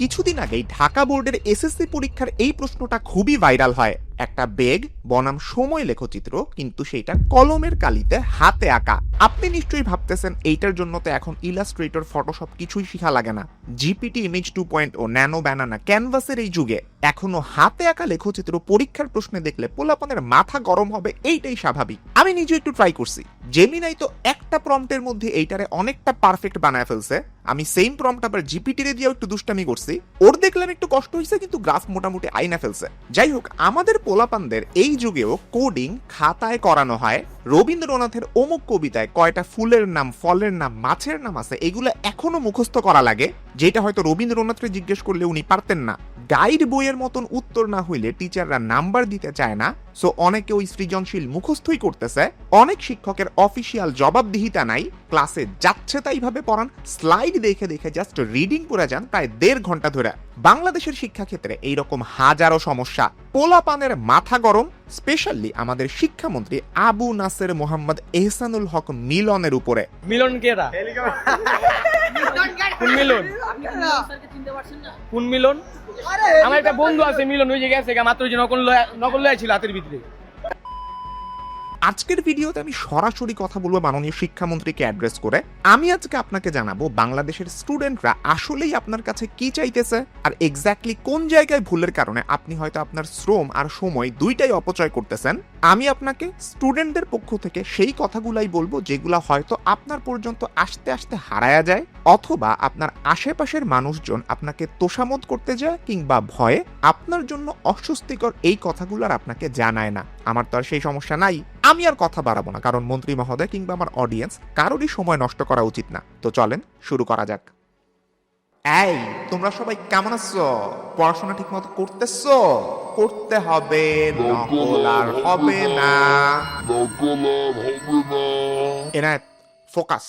কিছুদিন আগেই ঢাকা বোর্ডের এসএসসি পরীক্ষার এই প্রশ্নটা খুবই ভাইরাল হয়। একটা বেগ বনাম সময় লেখচিত্র, কিন্তু সেটা কলমের কালিতে হাতে আঁকা। আপনি নিশ্চয়ই ভাবতেছেন এইটার জন্য তো এখন ইলাস্ট্রেটর, ফটোশপ কিছুই শিখা লাগে না। জিপিটি ইমেজ 2.0, ন্যানো ব্যানানা, ক্যানভাসের এই যুগে এখনো হাতে আঁকা লেখচিত্র পরীক্ষার প্রশ্নে দেখলে পোলাপনের মাথা গরম হবে, এইটাই স্বাভাবিক। আমি নিজে একটু ট্রাই করছি। জেমিনাই তো একটা প্রম্পটের মধ্যে এইটারে অনেকটা পারফেক্ট বানায় ফেলছে। আমি সেম প্রম্পট আবার জিপিটিরে দিয়েও একটু দুষ্টামি করছি। ওর দেখলাম একটু কষ্ট হয়েছে, কিন্তু গ্রাফ মোটামুটি আইনা ফেলছে। যাই হোক, আমাদের পোলাপানদের এই যুগেও কোডিং খাতায় করানো হয়। রবীন্দ্রনাথের অমুক কবিতায় কয়টা ফুলের নাম, ফলের নাম, মাছের নাম আছে, এগুলো এখনো মুখস্থ করা লাগে, যেটা হয়তো রবীন্দ্রনাথকে জিজ্ঞেস করলে উনি পারতেন না। গাইড বইয়ের মতন উত্তর না হইলে টিচাররা নাম্বার দিতে চায় না, সো অনেকে ওই সৃজনশীল মুখস্থই করতেছে। অনেক শিক্ষকের অফিসিয়াল জবাবদিহিতা নাই, ক্লাসে যাচ্ছে তাইভাবে পড়ান, স্লাইড দেখে দেখে জাস্ট রিডিং করে যান প্রায় 1.5 ঘন্টা ধরে। বাংলাদেশের শিক্ষাক্ষেত্রে এইরকম হাজারো সমস্যা। পোলাপানের মাথা গরম, স্পেশালি আমাদের শিক্ষামন্ত্রী আবু নাসের মোহাম্মদ এহসানুল হক মিলনের উপরে। মিলন কেরা? কোন মিলন? কোন মিলন? আমার একটা বন্ধু আছে মিলন, ওই যে গেছে মাত্র যে নকল লয়া ছিল হাতের ভিতরে। আজকের ভিডিওতে আমি সরাসরি কথা বলবো মাননীয় শিক্ষামন্ত্রীকে অ্যাড্রেস করে। আমি আজকে আপনাকে জানাবো বাংলাদেশের স্টুডেন্টরা আসলেই আপনার কাছে কি চাইতেছে, আর এক্স্যাক্টলি কোন জায়গায় ভুলের কারণে আপনি হয়তো আপনার শ্রম আর সময় দুইটাই অপচয় করতেছেন। আমি আপনাকে স্টুডেন্টদের পক্ষ থেকে সেই কথাগুলাই বলবো যেগুলো হয়তো আপনার পর্যন্ত আস্তে আস্তে হারায়া যায়, অথবা আপনার আশেপাশের মানুষজন আপনাকে তোষামত করতে যায়, কিংবা ভয়ে আপনার জন্য অস্বস্তিকর এই কথাগুলো আর আপনাকে জানায় না। আমার তো আর সেই সমস্যা নাই। আমি আর কথা বাড়াবো না, কারণ মন্ত্রী মহোদয় কিংবা আমার অডিয়েন্স কারোরই সময় নষ্ট করা উচিত না। তো চলেন শুরু করা যাক। এই তোমরা সবাই কেমন আছো? পড়াশোনা ঠিক মতো করতেছো? করতে হবে, নকল আর হবে না। এনায়েত, ফোকাস।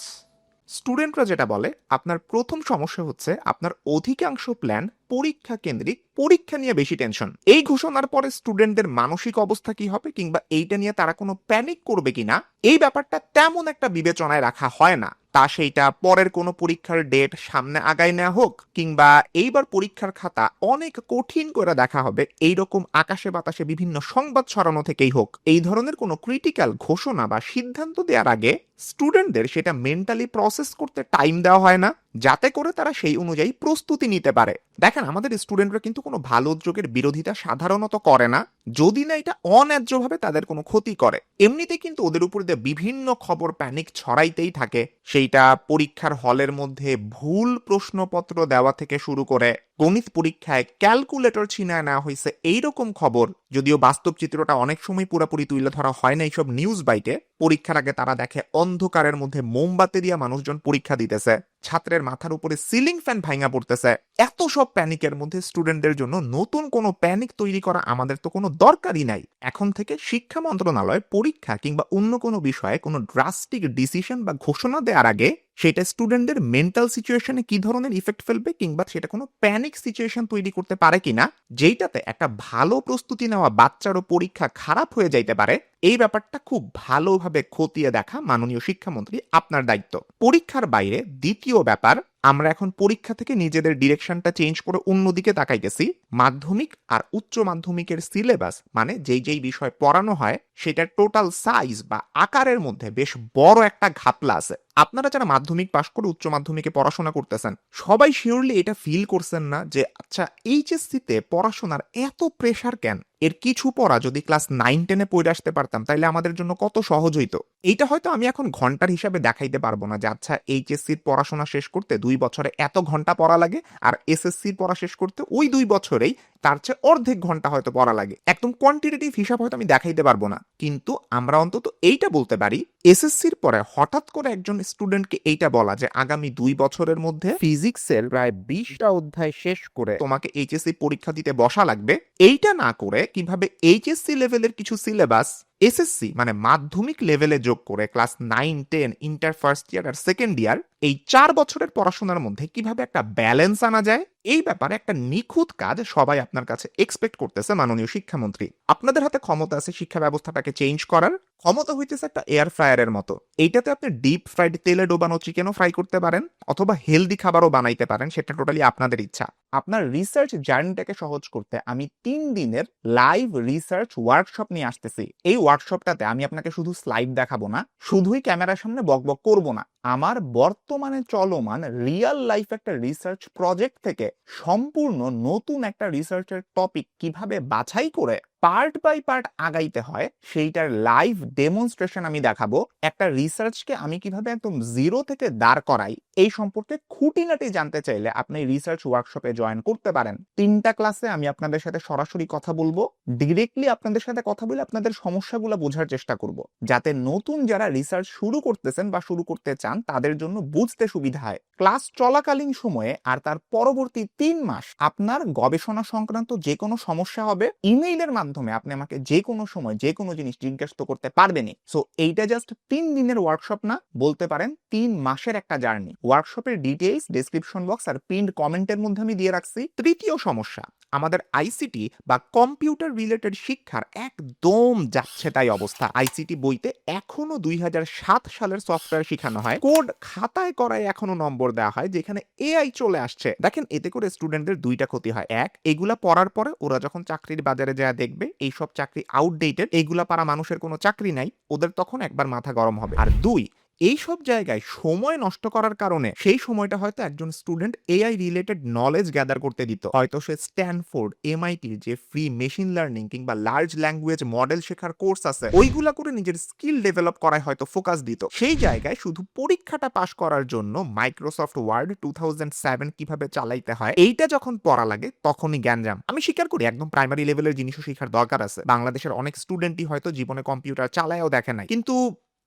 স্টুডেন্টরা যেটা বলে, আপনার প্রথম সমস্যা হচ্ছে আপনার অধিকাংশ প্ল্যান পরীক্ষা কেন্দ্রিক, পরীক্ষা নিয়ে বেশি টেনশন। এই ঘোষণার পরে স্টুডেন্টদের মানসিক অবস্থা কি হবে, কিংবা এইটা নিয়ে তারা কোনো প্যানিক করবে কিনা, এই ব্যাপারটা তেমন একটা বিবেচনায় রাখা হয় না। তা সেইটা পরের কোনো পরীক্ষার ডেট সামনে আগায় নেওয়া হোক, কিংবা এইবার পরীক্ষার খাতা অনেক কঠিন করে দেখা হবে, এইরকম আকাশে বাতাসে বিভিন্ন সংবাদ ছড়ানো থেকেই হোক, এই ধরনের কোনো ক্রিটিক্যাল ঘোষণা বা সিদ্ধান্ত দেওয়ার আগে স্টুডেন্টদের সেটা মেন্টালি প্রসেস করতে টাইম দেওয়া হয় না, যাতে করে তারা সেই অনুযায়ী প্রস্তুতি নিতে পারে। দেখেন, আমাদের স্টুডেন্টরা কিন্তু কোনো ভালো উদ্যোগের বিরোধিতা সাধারণত করে না, যদি না এটা অন্যায্যভাবে তাদের কোনো ক্ষতি করে। এমনিতে কিন্তু ওদের উপর দিয়ে বিভিন্ন খবর প্যানিক ছড়াইতেই থাকে, সেইটা পরীক্ষার হলের মধ্যে ভুল প্রশ্নপত্র দেওয়া থেকে শুরু করে গণিত পরীক্ষায় ক্যালকুলেটর ছিনায় নেওয়া হয়েছে এইরকম খবর, যদিও বাস্তব চিত্রটা অনেক সময় পুরোপুরি তুলে ধরা হয় না এইসব নিউজ বাইটে। পরীক্ষার আগে তারা দেখে অন্ধকারের মধ্যে মোমবাতি দিয়ে মানুষজন পরীক্ষা দিতেছে, ছাত্রের মাথার উপরে সিলিং ফ্যান ভাঙা পড়তেছে। এত সব প্যানিকের মধ্যে স্টুডেন্টদের জন্য নতুন কোনো প্যানিক তৈরি করা আমাদের তো কোনো দরকারই নাই। এখন থেকে শিক্ষা মন্ত্রণালয় পরীক্ষা কিংবা অন্য কোনো বিষয়ে কোনো ড্রাস্টিক ডিসিশন বা ঘোষণা দেওয়ার আগে সেটা স্টুডেন্টদের মেন্টাল সিচুয়েশনে কি ধরনের ইফেক্ট ফেলবে, কিংবা সেটা কোনো প্যানিক সিচুয়েশন তৈরি করতে পারে কিনা, যেইটাতে একটা ভালো প্রস্তুতি নেওয়া বাচ্চারও পরীক্ষা খারাপ হয়ে যাইতে পারে, এই ব্যাপারটা খুব ভালোভাবে খতিয়ে দেখা মাননীয় শিক্ষামন্ত্রী আপনার দায়িত্ব। পরীক্ষার বাইরে দ্বিতীয় ব্যাপার, আমরা এখন পরীক্ষা থেকে নিজেদের ডিরেকশনটা চেঞ্জ করে অন্যদিকে তাকাইতেছি। মাধ্যমিক আর উচ্চ মাধ্যমিকের সিলেবাস, মানে যেই যেই বিষয় পড়ানো হয় সেটার টোটাল সাইজ বা আকারের মধ্যে বেশ বড় একটা ঘাপলা আছে। আপনারা যারা মাধ্যমিক পাশ করে উচ্চ মাধ্যমিকে পড়াশোনা করতেছেন, সবাই শিওরলি এটা ফিল করছেন না যে আচ্ছা, এইচএসসি তে পড়াশোনার এত প্রেসার কেন? এর কিছু পড়া যদি ক্লাস 9-10-এ পড়ে আসতে পারতাম তাহলে আমাদের জন্য কত সহজ হইতো। এইটা হয়তো আমি এখন ঘন্টার হিসাবে দেখাইতে পারবো না যে আচ্ছা, এইচএসসির পড়াশোনা শেষ করতে 2 বছরে এত ঘন্টা পড়া লাগে, আর এসএসসির পড়া শেষ করতে ওই 2 বছরেই তার চেয়ে অর্ধেক ঘন্টা হয়তো পড়া লাগে। একদম কোয়ান্টিটেটিভ হিসাব হয়তো আমি দেখাইতে পারবো না, কিন্তু আমরা অন্তত এইটা বলতে পারি, এসএসসির পরে হঠাৎ করে একজন স্টুডেন্টকে এইটা বলা যে আগামী 2 বছরের মধ্যে ফিজিক্সের প্রায় 20টা অধ্যায় শেষ করে তোমাকে এইচএসসি পরীক্ষা দিতে বসা লাগবে, এইটা না করে কিভাবে এইচএসসি লেভেলের কিছু সিলেবাস এসএসসি মানে মাধ্যমিক লেভেলে যোগ করে ক্লাস 9-10, ইন্টার ফার্স্ট ইয়ার আর সেকেন্ড ইয়ার, এই 4 বছরের পড়াশোনার মধ্যে কিভাবে একটা ব্যালেন্স আনা যায়, এই ব্যাপারে একটা নিখুঁত কাজ সবাই আপনার কাছে এক্সপেক্ট করতেছে মাননীয় শিক্ষামন্ত্রী। আপনাদের হাতে ক্ষমতা আছে শিক্ষা ব্যবস্থাটাকে চেঞ্জ করার, ক্ষমতা হইতেছে একটা এয়ার ফ্রায়ারের মতো। এইটাতে আপনি ডিপ ফ্রাইড তেলে ডোবানো চিকেনও ফ্রাই করতে পারেন, অথবা হেলদি খাবারও বানাইতে পারেন, সেটা টোটালি আপনাদের ইচ্ছা। আপনার রিসার্চ জার্নিটাকে সহজ করতে আমি 3 দিনের লাইভ রিসার্চ ওয়ার্কশপ নিয়ে আসতেছি। এই ওয়ার্কশপটাতে আমি আপনাকে শুধু স্লাইড দেখাবো না, শুধুই ক্যামেরার সামনে বকবক করব না, আমার বর্তমানে চলমান রিয়েল লাইফ একটা রিসার্চ প্রজেক্ট থেকে সম্পূর্ণ নতুন একটা রিসার্চের টপিক কিভাবে বাছাই করে পার্ট বাই পার্ট আগাইতে হয় সেইটার লাইভ ডেমনস্ট্রেশন আমি দেখাবো। একটা রিসার্চকে আমি কিভাবে একদম জিরো থেকে দাঁড় করাই এই সম্পর্কে খুঁটিনাটি জানতে চাইলে আপনি রিসার্চ ওয়ার্কশপে জয়েন করতে পারেন। 3টা ক্লাসে আমি আপনাদের সাথে সরাসরি কথা বলবো, ডিরেক্টলি আপনাদের সাথে কথা বলে আপনাদের সমস্যাগুলো বোঝার চেষ্টা করব, যাতে নতুন যারা রিসার্চ শুরু করতেছেন বা শুরু করতে চান তাদের জন্য বুঝতে সুবিধা হয়। ক্লাস চলাকালীন সময়ে আর তার পরবর্তী 3 মাস আপনার গবেষণা সংক্রান্ত যে কোনো সমস্যা হবে, ইমেইলের মাধ্যমে আপনি আমাকে যে কোনো সময় যে কোনো জিনিস জিজ্ঞাসা করতে পারবেনই। সো এইটা জাস্ট 3 দিনের ওয়ার্কশপ না, বলতে পারেন 3 মাসের একটা জার্নি। ওয়ার্কশপের ডিটেইলস ডেসক্রিপশন বক্স আর পিন্ড কমেন্টের মধ্যে আমি দিয়ে রাখছি। তৃতীয় সমস্যা, আমাদের আইসিটি বা কম্পিউটার রিলেটেড শিক্ষার একদম যাচ্ছে তাই অবস্থা। আইসিটি বইতে এখনো 2007 সালের সফটওয়্যার শেখানো হয়, কোড খাতায় করায় এখনো নম্বর দেওয়া হয়, যেখানে এআই চলে আসছে। দেখেন, এতে করে স্টুডেন্টদের 2টা ক্ষতি হয়। এক, এগুলা পড়ার পরে ওরা যখন চাকরির বাজারে যায় দেখবে এইসব চাকরি আউটডেটেড, এইগুলা পারা মানুষের কোনো চাকরি নাই, ওদের তখন একবার মাথা গরম হবে। আর 2, এই সব জায়গায় সময় নষ্ট করার কারণে সেই সময়টা হয়তো একজন student AI related knowledge gather করতে দিত, হয়তো সে স্ট্যানফোর্ড, এমআইটির যে ফ্রি মেশিন লার্নিং কিংবা লার্জ ল্যাঙ্গুয়েজ মডেল শেখার কোর্স আছে ওইগুলা করে নিজের স্কিল ডেভেলপ করায় হয়তো ফোকাস দিত। সেই জায়গায় শুধু পরীক্ষাটা পাস করার জন্য মাইক্রোসফট ওয়ার্ড 2007 কিভাবে চালাইতে হয় এইটা যখন পড়া লাগে তখনই গ্যাঞ্জাম। আমি স্বীকার করি একদম প্রাইমারি লেভেলের জিনিসও শেখার দরকার আছে। বাংলাদেশের অনেক স্টুডেন্টই হয়তো জীবনে কম্পিউটার চালায়ও দেখে নাই, কিন্তু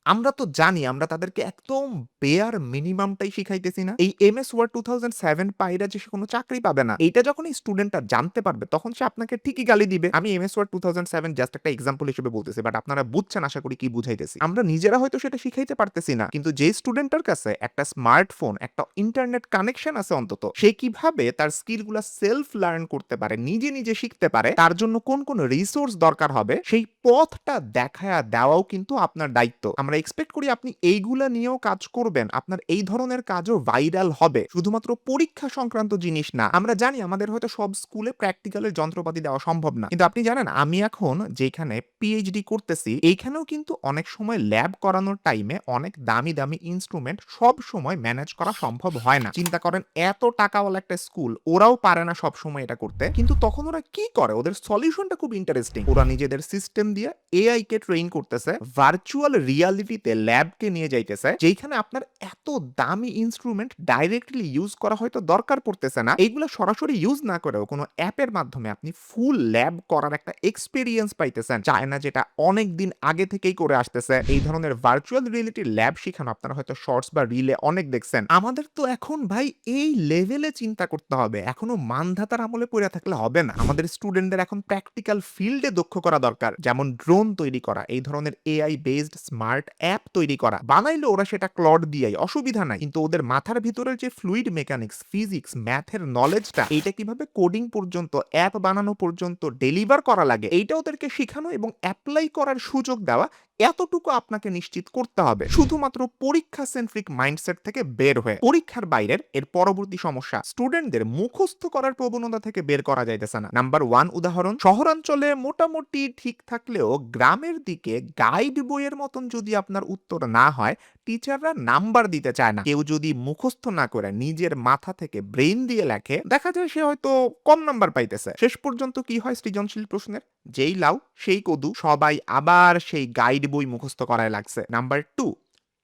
আমরা তো জানি আমরা তাদেরকে একদম বেয়ার মিনিমামটাই শিখাইতেছি না। এই এমএস ওয়ার্ড 2007 পাইরা যে সে কোনো চাকরি পাবে না, এইটা যখন এই স্টুডেন্টটা জানতে পারবে তখন সে আপনাকে ঠিকই গালি দিবে। আমি এমএস ওয়ার্ড 2007 জাস্ট একটা এক্সাম্পল হিসেবে বলতেছি, বাট আপনারা বুঝছেন আশা করি কি বুঝাইতেছি। আমরা নিজেরা হয়তো সেটা শিখাইতে পারতেছি না, কিন্তু যে স্টুডেন্টের কাছে একটা স্মার্টফোন, একটা ইন্টারনেট কানেকশন আছে অন্তত, সে কিভাবে তার স্কিলগুলো সেলফ লার্ন করতে পারে, নিজে নিজে শিখতে পারে, তার জন্য কোন কোন রিসোর্স দরকার হবে সেই পথটা দেখায়া দেওয়াও কিন্তু আপনার দায়িত্ব। আমরা এক্সপেক্ট করি আপনি এইগুলা নিয়েও কাজ করবেন, আপনার এই ধরনের কাজও ভাইরাল হবে। শুধুমাত্র পরীক্ষা সংক্রান্ত জিনিস না, আমরা জানি আমাদের হয়তো সব স্কুলে প্র্যাকটিক্যালের যন্ত্রপাতি দেওয়া সম্ভব না, কিন্তু আপনি জানেন আমি এখন যেখানে পিএইচডি করতেছি এইখানেও কিন্তু অনেক সময় ল্যাব করানোর টাইমে অনেক দামি দামি ইনস্ট্রুমেন্ট সব সময় ম্যানেজ করা সম্ভব হয় না। চিন্তা করেন এত টাকাওয়ালা একটা স্কুল, ওরাও পারে না সব সময় এটা করতে, কিন্তু তখন ওরা কি করে, ওদের সলিউশনটা খুব ইন্টারেস্টিং। ওরা নিজেদের সিস্টেম দিয়ে এআই কে ট্রেন করতেছে, ভার্চুয়াল রিয়ালিটিতে ল্যাবকে নিয়ে যাইতেছে, যেখানে আপনার এত দামি ইনস্ট্রুমেন্ট ডাইরেক্টলি ইউজ করা হয়তো দরকার পড়তেছে না, এইগুলো সরাসরি ইউজ না করেও কোনো অ্যাপের মাধ্যমে আপনি ফুল ল্যাব করার একটা এক্সপেরিয়েন্স পাইতেছেন। চায়না যেটা অনেক দিন আগে থেকেই করে আসতেছে, এই ধরনের ভার্চুয়াল রিয়েলিটি ল্যাব শিখানো আপনারা হয়তো শর্টস বা রিলে অনেক দেখছেন। আমাদের তো এখন ভাই এই লেভেলে চিন্তা করতে হবে, এখনো মানধাতার আমলে পড়ে থাকলে হবে না। আমাদের স্টুডেন্টদের এখন প্র্যাকটিক্যাল ফিল্ডে দক্ষ করা দরকার, যেমন ড্রোন তৈরি করা, এই ধরনের এআই বেসড স্মার্ট অ্যাপ তৈরি করা। বানাইলে ওরা সেটা ক্লড দিয়াই, অসুবিধা নাই, কিন্তু ওদের মাথার ভিতরের যে ফ্লুইড মেকানিক্স, ফিজিক্স, ম্যাথের নলেজটা, এইটা কিভাবে কোডিং পর্যন্ত, অ্যাপ বানানো পর্যন্ত ডেলিভার করা লাগে, এইটা ওদেরকে শেখানো এবং অ্যাপ্লাই করার সুযোগ দেওয়া, এতটুকু আপনাকে নিশ্চিত করতে হবে। শুধুমাত্র পরীক্ষা সেন্ট্রিক মাইন্ডসেট থেকে বের হয়ে পরীক্ষার বাইরের এর পরবর্তী সমস্যা, স্টুডেন্টদের মুখস্থ করার প্রবণতা থেকে বের করা যাইতেছে না। নাম্বার 1 উদাহরণ, শহরাঞ্চলে মোটামুটি ঠিক থাকলেও গ্রামের দিকে গাইড বইয়ের মতন যদি আপনার উত্তর না হয়, টিচাররা নাম্বার দিতে চায় না। কেউ যদি মুখস্থ না করে নিজের মাথা থেকে ব্রেইন দিয়ে লেখে, দেখা যায় সে হয়তো কম নাম্বার পাইতেছে। শেষ পর্যন্ত কি হয় সৃজনশীল প্রশ্নের, যেই লাউ সেই কদু, সবাই আবার সেই গাইড বই মুখস্থ করায় লাগছে। নাম্বার 2,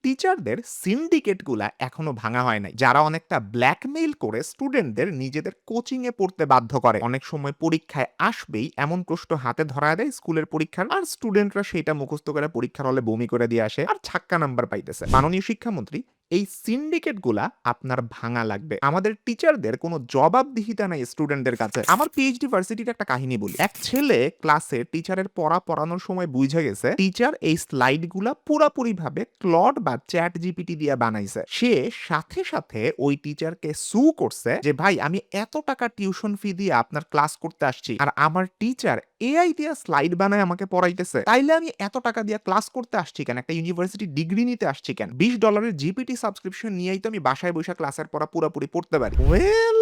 টিচারদের সিন্ডিকেটগুলা এখনো ভাঙা হয় নাই, যারা অনেকটা ব্ল্যাকমেইল করে স্টুডেন্টদের নিজেদের কোচিং এ পড়তে বাধ্য করে। অনেক সময় পরীক্ষায় আসবেই এমন প্রশ্ন হাতে ধরা দেয় স্কুলের পরীক্ষার, আর স্টুডেন্টরা সেটা মুখস্থ করে পরীক্ষার হলে বমি করে দিয়ে আসে আর ছাক্কা নাম্বার পাইতেছে। মাননীয় শিক্ষামন্ত্রী, এই সিন্ডিকেটগুলা আপনার ভাঙা লাগবে। আমাদের টিচারদের কোনো জবাবদিহিতা নাই স্টুডেন্টদের কাছে। আমার পিএইচডি ভার্সিটির একটা কাহিনী বলি। এক ছেলে ক্লাসে টিচারের পড়ানোর সময় বুঝে গেছে টিচার এই স্লাইডগুলা পুরাপুরি ভাবে ক্লড বা চ্যাট জিপিটি দিয়ে বানাইছে। সে সাথে সাথে ওই টিচারকে সু করছে যে ভাই, আমি এত টাকা টিউশন ফি দিয়ে আপনার ক্লাস করতে আসছি, আর আমার টিচার এআই দিয়ে স্লাইড বানায় আমাকে পড়াইতেছে, তাইলে আমি এত টাকা দিয়ে ক্লাস করতে আসছি কেন, একটা ইউনিভার্সিটি ডিগ্রি নিতে আসছি কেন? $20 জিপিটি সাবস্ক্রিপশন নিয়েই তো আমি বাসায় বসে ক্লাসের পড়া পুরোপুরি পড়তে পারি। ওয়েল,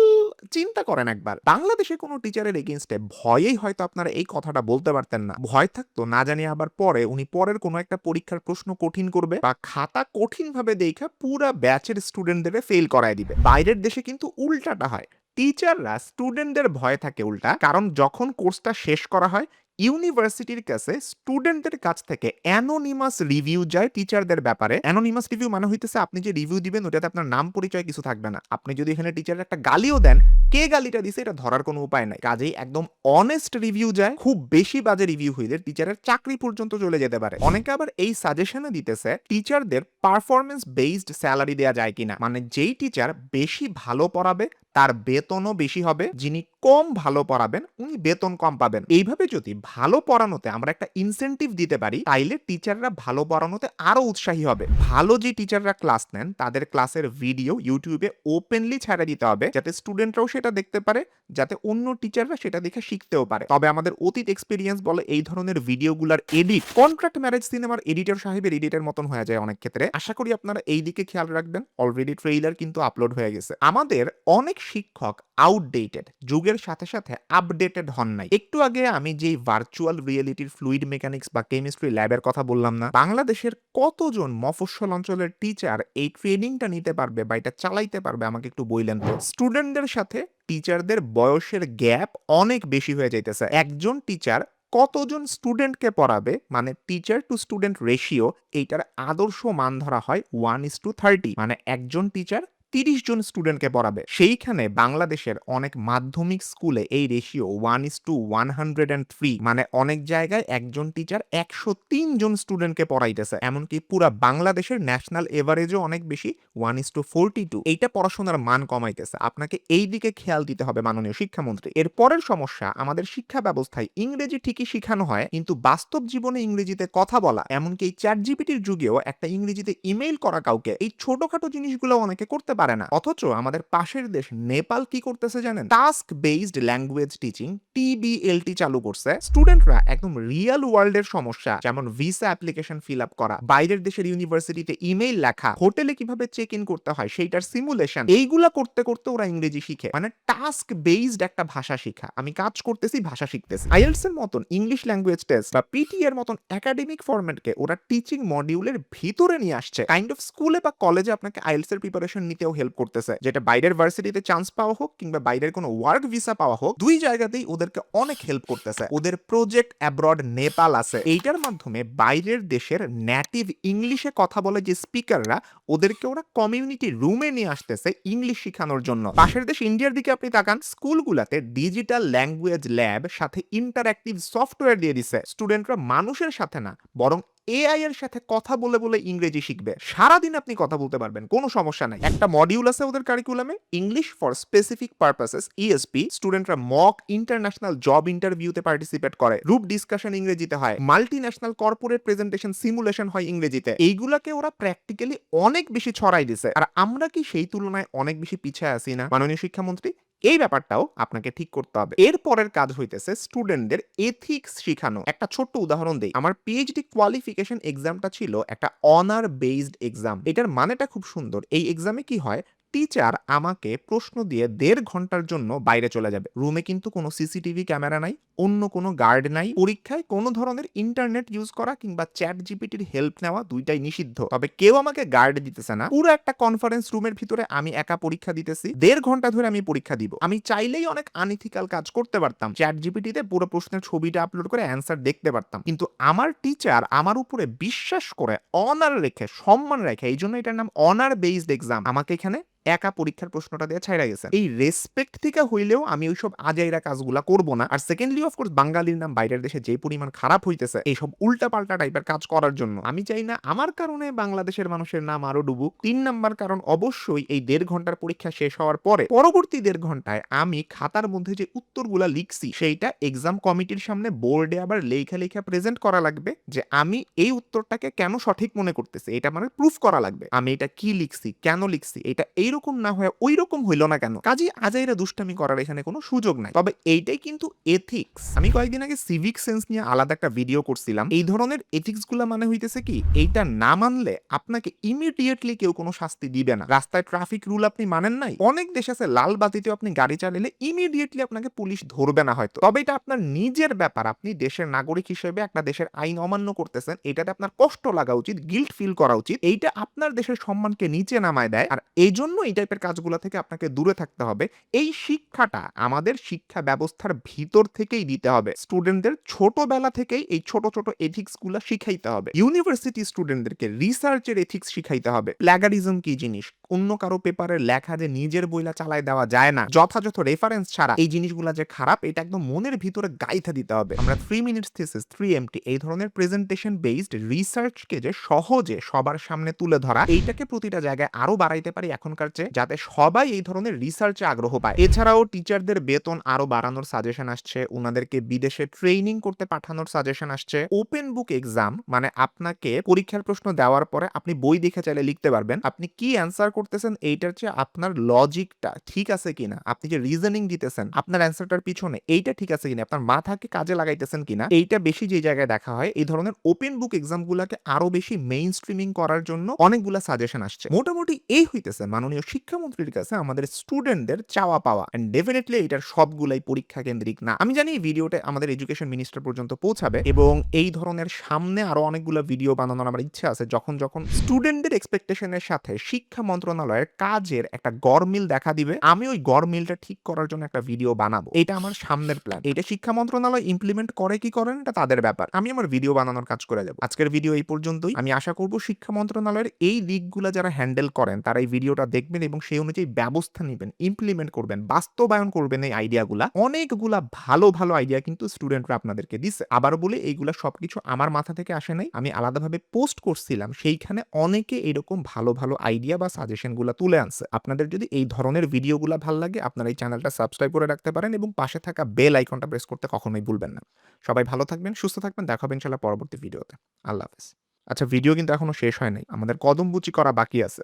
চিন্তা করেন একবার, বাংলাদেশে কোনো টিচারের এগেইনস্টে ভয়েই হয়তো আপনারা এই কথাটা বলতে পারতেন না। ভয় থাকতো না জানি আবার পরে উনি পরের কোনো একটা পরীক্ষার প্রশ্ন কঠিন করবে বা খাতা কঠিনভাবে দেইখা পুরা ব্যাচের স্টুডেন্টদের ফেল করায় দিবে। বাইরের দেশে কিন্তু উল্টাটা হয়। টিচাররা স্টুডেন্টদের ভয় থাকে উল্টা, কারণ যখন কোর্সটা শেষ করা হয় ইউনিভার্সিটির কাছে স্টুডেন্টদের কাছ থেকে অ্যানোনিমাস রিভিউ যায় টিচারদের ব্যাপারে। অ্যানোনিমাস রিভিউ মানে হইতেছে আপনি যে রিভিউ দিবেন ওটাতে আপনার নাম পরিচয় কিছু থাকবে না। আপনি যদি এখানে টিচারের একটা গালিও দেন, কে গালিটা দিছে এটা ধরার কোনো উপায় নাই। কাজেই একদম অনেস্ট রিভিউ যায়। খুব বেশি বাজে রিভিউ হইলে টিচারের চাকরি পর্যন্ত চলে যেতে পারে। অনেকে আবার এই সাজেশনে দিতেছে টিচারদের পারফরমেন্স বেসড স্যালারি দেয়া যায় কিনা, মানে যেই টিচার বেশি ভালো পড়াবে তার বেতনও বেশি হবে, যিনি কম ভালো পড়াবেন উনি বেতন কম পাবেন। এইভাবে যদি ভালো পড়ানোতে আমরা একটা ইনসেনটিভ দিতে পারি তাইলে টিচাররা ভালো পড়ানোতে আরো উৎসাহী হবে। ভালো যে টিচাররা ক্লাস নেন তাদের ক্লাসের ভিডিও ইউটিউবে ওপেনলি ছেড়ে দিতে হবে, যাতে স্টুডেন্টরাও সেটা দেখতে পারে, যাতে অন্য টিচাররা সেটা দেখে শিখতেও পারে। তবে আমাদের অতীত এক্সপিরিয়েন্স বলে এই ধরনের ভিডিওগুলার এডিট কন্ট্রাক্ট ম্যারেজ সিনেমার এডিটর সাহেবের এডিটের মতন হয়ে যায় অনেক ক্ষেত্রে। আশা করি আপনারা এই দিকে খেয়াল রাখবেন। অলরেডি ট্রেইলার কিন্তু আপলোড হয়ে গেছে। আমাদের অনেক শিক্ষক আউটডেটেড, যুগের সাথে সাথে আপডেটেড হন নাই। একটু আগে আমি যেই ভার্চুয়াল রিয়েলিটির ফ্লুইড মেকানিক্স বা কেমিস্ট্রি ল্যাবের কথা বললাম না, বাংলাদেশের কতজন মফস্বল অঞ্চলের টিচার এই ট্রেনিংটা নিতে পারবে বা এটা চালাইতে পারবে আমাকে একটু বললেন তো। স্টুডেন্টদের সাথে টিচারদের বয়সের গ্যাপ অনেক বেশি হয়ে যাইতেছে। একজন টিচার কতজন স্টুডেন্টকে পড়াবে, মানে টিচার টু স্টুডেন্ট রেশিও, এইটার আদর্শ মান ধরা হয় 1:30, মানে একজন টিচার 30 জন স্টুডেন্টকে পড়াবে। সেইখানে বাংলাদেশের অনেক মাধ্যমিক স্কুলে এই রেশিও 1:103, মানে অনেক জায়গায় একজন টিচার 103 জন স্টুডেন্টকে পড়াইতেছে। এমনকি পুরা বাংলাদেশের ন্যাশনাল এভারেজও অনেক বেশি 1:42। এইটা পড়াশোনার মান কমাইতেছে। আপনাকে এই দিকে খেয়াল দিতে হবে মাননীয় শিক্ষামন্ত্রী। এর পরের সমস্যা, আমাদের শিক্ষা ব্যবস্থায় ইংরেজি ঠিকই শেখানো হয় কিন্তু বাস্তব জীবনে ইংরেজিতে কথা বলা, এমনকি এই চ্যাট জিপিটির যুগেও একটা ইংরেজিতে ইমেইল করা কাউকে, এই ছোটখাটো জিনিসগুলো অনেকে করতে পারে না। অথচ আমাদের পাশের দেশ নেপাল কি করতেছে জানেন? টাস্ক বেসড ল্যাঙ্গুয়েজ টিচিং টিবিএলটি চালু করছে। স্টুডেন্টরা একদম রিয়েল ওয়ার্ল্ডের সমস্যা, যেমন ভিসা অ্যাপ্লিকেশন ফিল আপ করা, বাইরের দেশের ইউনিভার্সিটিতে ইমেইল লেখা, হোটেলে কিভাবে চেক ইন করতে হয় সেইটার সিমুলেশন, এইগুলা করতে করতে ওরা ইংরেজি শিখে। মানে টাস্ক বেসড একটা ভাষা শিখা। আমি কাজ করতেছি, ভাষা শিখতেছি। আইএলটিএস এর মতন ইংলিশ ল্যাঙ্গুয়েজ টেস্ট বা পিটি এর মতন একাডেমিক ফরম্যাটকে ওরা টিচিং মডিউলের ভিতরে নিয়ে আসছে। কাইন্ড অফ স্কুলে বা কলেজে আপনাকে আইএলটিএস এর প্রিপারেশন নিতেও হেল্প করতেছে, যেটা বাইরের ভার্সিটিতে চান্স পাওয়া হোক কিংবা বাইরের কোনো ওয়ার্ক ভিসা পাওয়া হোক, দুই জায়গাতেই ওদেরকে অনেক হেল্প করতেছে। ওদের প্রজেক্ট অ্যাব্রড নেপাল আছে, এইটার মাধ্যমে বাইরের দেশের নেটিভ ইংলিশে কথা বলে যে স্পিকাররা, ওদেরকে ওরা কমিউনিটি রুমে নিয়ে আসতেছে ইংলিশ শেখানোর জন্য। পাশের দেশ ইন্ডিয়ার দিকে আপনি তাকান, স্কুলগুলাতে ডিজিটাল ল্যাঙ্গুয়েজ ল্যাব সাথে ইন্টারঅ্যাক্টিভ সফটওয়্যার দিয়ে দিছে। স্টুডেন্টরা মানুষের সাথে না বরং এআই এর সাথে কথা বলে বলে ইংরেজি শিখবে। সারাদিন আপনি কথা বলতে পারবেন, কোনো সমস্যা নাই। একটা মডিউল আছে ওদের কারিকুলামে, English for specific purposes ESP. স্টুডেন্টরা মক ইন্টারন্যাশনাল জব ইন্টারভিউতে পার্টিসিপেট করে, গ্রুপ ডিসকাশন ইংরেজিতে হয়, multi national corporate presentation simulation হয় ইংরেজিতে। এইগুলাকে ওরা প্র্যাকটিক্যালি অনেক বেশি ছড়াই দিছে। আর আমরা কি সেই তুলনায় অনেক বেশি পিছিয়ে আছি না মাননীয় শিক্ষামন্ত্রী? এই ব্যাপারটাও আপনাকে ঠিক করতে হবে। এর পরের কাজ হইতেছে স্টুডেন্টদের এথিক্স শিখানো। একটা ছোট্ট উদাহরণ দেই। আমার পিএইচডি কোয়ালিফিকেশন এক্সামটা ছিল একটা অনার বেসড এক্সাম। এটার মানেটা খুব সুন্দর। এই এক্সামে কি হয়, টিচার আমাকে প্রশ্ন দিয়ে 1.5 ঘন্টার জন্য বাইরে চলে যাবে। রুমে কিন্তু কোনো সিসিটিভি ক্যামেরা নাই, অন্য কোনো গার্ড নাই। পরীক্ষায় কোনো ধরনের ইন্টারনেট ইউজ করা কিংবা চ্যাট জিপিটির হেল্প নেওয়া দুইটাই নিষিদ্ধ। তবে কেউ আমাকে গার্ড দিতেছে না। পুরো একটা কনফারেন্স রুমের ভিতরে আমি একা পরীক্ষা দিতেছি। 1.5 ঘন্টা ধরে আমি পরীক্ষা দিব। আমি চাইলেই অনেক আনইথিক্যাল কাজ করতে পারতাম। চ্যাট জিপিটিতে পুরো প্রশ্নের ছবিটা আপলোড করে অ্যান্সার দেখতে পারতাম। কিন্তু আমার টিচার আমার উপরে বিশ্বাস করে, অনার রেখে, সম্মান রেখে, এই জন্য এটার নাম অনার বেসড এক্সাম, আমাকে এখানে একা পরীক্ষার প্রশ্নটা দিয়ে ছাইড়া গেছে। এই রেসপেক্ট থেকে হইলেও আমি ওইসব আজাইরা কাজগুলা করব না। আর সেকেন্ডলি অফকোর্স বাঙালির নাম বাইরের দেশে যে পরিমাণ খারাপ হইতেছে এইসব উল্টা পাল্টা টাইপের কাজ করার জন্য, আমি চাই না আমার কারণে বাংলাদেশের মানুষের নাম আরো ডুবুক। 3 নাম্বার কারণ, অবশ্যই এই 1.5 ঘন্টার পরীক্ষা শেষ হওয়ার পরে পরবর্তী 1.5 ঘন্টায় আমি খাতার মধ্যে যে উত্তরগুলা লিখছি সেইটা এক্সাম কমিটির সামনে বোর্ডে আবার লেখা লেখা প্রেজেন্ট করা লাগবে, যে আমি এই উত্তরটাকে কেন সঠিক মনে করতেছি, এটা মানে প্রুফ করা লাগবে। আমি এটা কি লিখছি, কেন লিখছি, এটা এই এইরকম না হয়ে ওই রকম হইল না কেন? কাজেই আজাইরা দুষ্টামি করার এখানে কোনো সুযোগ নাই। তবে এইটাই কিন্তু এথিক্স। আমি কয়েকদিন আগে সিভিক সেন্স নিয়ে আলাদা একটা ভিডিও করছিলাম। এই ধরনের এথিক্স গুলা মানে হইতেছে কি, এইটা না মানলে আপনাকে ইমিডিয়েটলি কেউ কোনো শাস্তি দিবে না। রাস্তায় ট্রাফিক রুল আপনি মানেন নাই, অনেক দেশ আছে লাল বাতিতেও আপনি গাড়ি চালালে ইমিডিয়েটলি আপনাকে পুলিশ ধরবে না হয়তো, তবে এটা আপনার নিজের ব্যাপার। আপনি দেশের নাগরিক হিসেবে একটা দেশের আইন অমান্য করতেছেন, এটাতে আপনার কষ্ট লাগা উচিত, গিল্ট ফিল করা উচিত। এইটা আপনার দেশের সম্মানকে নিচে নামায় দেয়, আর এই জন্য এই টাইপের কাজগুলো থেকে আপনাকে দূরে থাকতে হবে। এই শিক্ষাটা আমাদের শিক্ষা ব্যবস্থার ভিতর থেকেই দিতে হবে। স্টুডেন্টদের ছোটবেলা থেকেই এই ছোট ছোট এথিক্স গুলা শিখাইতে হবে। ইউনিভার্সিটি স্টুডেন্টদেরকে রিসার্চের এথিক্স শিখাইতে হবে। প্ল্যাগারিজম কি জিনিস, অন্য কারো পেপারের লেখা যে নিজের বইলা চালায় দেওয়া যায় না, যথাযথ রেফারেন্স ছাড়া এই জিনিসগুলা যে খারাপ, এটা একদম মনের ভিতরে গাইথা দিতে হবে। আমরা 3 মিনিটস থিসিস 3MT এই ধরনের প্রেজেন্টেশন বেসড রিসার্চকে যে সহজে সবার সামনে তুলে ধরা, এইটাকে প্রতিটা জায়গায় আরো বাড়াইতে পারি এখনকার চেয়ে, যাতে সবাই এই ধরনের রিসার্চে আগ্রহ পায়। এছাড়াও টিচারদের বেতন আরো বাড়ানোর সাজেশন আসছে, উনাদেরকে বিদেশে ট্রেনিং করতে পাঠানোর সাজেশন আসছে। ওপেন বুক এক্সাম মানে আপনাকে পরীক্ষার প্রশ্ন দেওয়ার পরে আপনি বই দেখে চাইলে লিখতে পারবেন। আপনি কি অ্যান্সার করতেছেন এইটার চেয়ে আপনার লজিকটা ঠিক আছে কিনা, আপনি যে রিজনিং দিতেছেন আপনার অ্যান্সারটার পিছনে এইটা ঠিক আছে কিনা, আপনার মাথাকে কাজে লাগাইতেছেন কিনা, এইটা বেশি যে জায়গায় দেখা হয়। এই ধরনের ওপেন বুক এক্সাম গুলাকে আরো বেশি মেইন স্ট্রিমিং করার জন্য অনেকগুলা সাজেশন আসছে। মোটামুটি এই হইতেছে মাননীয় শিক্ষামন্ত্রীর কাছে আমাদের স্টুডেন্টদের চাওয়া পাওয়া। এন্ড ডেফিনেটলি এটার সবগুলাই পরীক্ষা কেন্দ্রিক না। আমি জানি এই ভিডিওটা আমাদের এডুকেশন মিনিস্টার পর্যন্ত পৌঁছাবে, এবং এই ধরনের সামনে আরো অনেকগুলো ভিডিও বানানোর আমার ইচ্ছা আছে, যখন যখন স্টুডেন্টদের এক্সপেকটেশনের সাথে শিক্ষা মন্ত্রণালয়ের কাজের একটা গড়মিল দেখা দিবে, আমি ওই গড়মিলটা ঠিক করার জন্য একটা ভিডিও বানাবো। এটা আমার সামনের প্ল্যান। এটা শিক্ষা মন্ত্রণালয় ইমপ্লিমেন্ট করে কি করেন এটা তাদের ব্যাপার, আমি আমার ভিডিও বানানোর কাজ করে যাব। আজকের ভিডিও এই পর্যন্তই। আমি আশা করব শিক্ষা মন্ত্রণালয়ের এই দিকগুলো যারা হ্যান্ডেল করেন তারা এই ভিডিওটা দেখবেন এবং সেই অনুযায়ী ব্যবস্থা নেবেন, ইমপ্লিমেন্ট করবেন, বাস্তবায়ন করবেন এই আইডিয়াগুলা। অনেকগুলা ভালো ভালো আইডিয়া কিন্তু স্টুডেন্টরা আপনাদেরকে দিছে। আবার বলে এইগুলা সবকিছু আমার মাথা থেকে আসে নাই, আমি আলাদাভাবে পোস্ট করছিলাম, সেইখানে অনেকে এরকম ভালো ভালো আইডিয়া বা সাজেশন গুলা তুলে আনছে। আপনাদের যদি এই ধরনের ভিডিওগুলা ভাল লাগে, আপনারা এই চ্যানেলটা সাবস্ক্রাইব করে রাখতে পারেন এবং পাশে থাকা বেল আইকনটা প্রেস করতে কখনোই ভুলবেন না। সবাই ভালো থাকবেন, সুস্থ থাকবেন, দেখা হবে ইনশাআল্লাহ পরবর্তী ভিডিওতে। আল্লাহ হাফেজ। আচ্ছা, ভিডিও কিন্তু এখনো শেষ হয় নাই, আমাদের কদমবুচি করা বাকি আছে।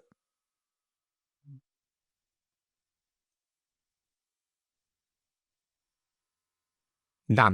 ডান।